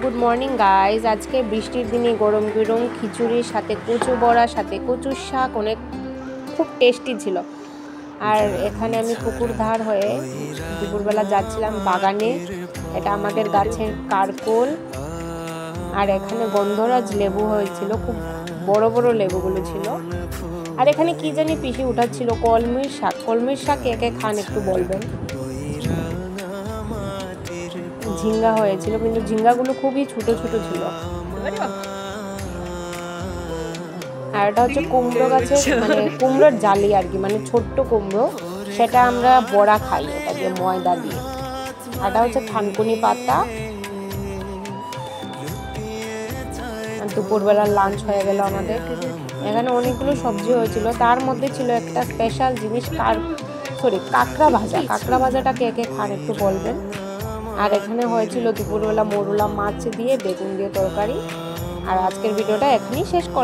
Good morning guys. আজকে বৃষ্টির দিনে গরম গরম খিচুড়ির সাথে কচু বড়ার সাথে কচুর শাক অনেক খুব টেস্টি ছিল। আর এখানে আমি পুকুর ধার হয়ে দুপুরবেলা যাচ্ছিলাম বাগানে। এটা আমাদের গাছের কারকোল। আর এখানে গন্ধরাজ লেবু হয়েছিল, খুব বড় বড় লেবুগুলো ছিল। আর এখানে কি জানি পিসি উঠাচ্ছিল কলমির শাক। কলমির শাক একে খান একটু বলবেন। ঝিঙ্গা হয়েছিল, কিন্তু ঝিঙ্গাগুলো খুবই ছোট ছোট ছিল। আর এটা হচ্ছে কুমড়ো গাছের মানে কুমড়োর জালি আর কি, মানে ছোট্ট কুমড়ো, সেটা আমরা বড়া খাই এটা দিয়ে ময়দা দিয়ে। এটা হচ্ছে থানকুনি পাতা। দুপুরবেলার লাঞ্চ হয়ে গেল আমাদের। এখানে অনেকগুলো সবজি হয়েছিল, তার মধ্যে ছিল একটা স্পেশাল জিনিস কাঁকড়া ভাজা। কাঁকড়া ভাজাটা কে কে খান একটু বলবেন। আর এখানে হয়েছিল দুপুরবেলা মোরলা মাছ দিয়ে বেগুন দিয়ে তরকারি। আর আজকের ভিডিওটা এখানেই শেষ করলাম।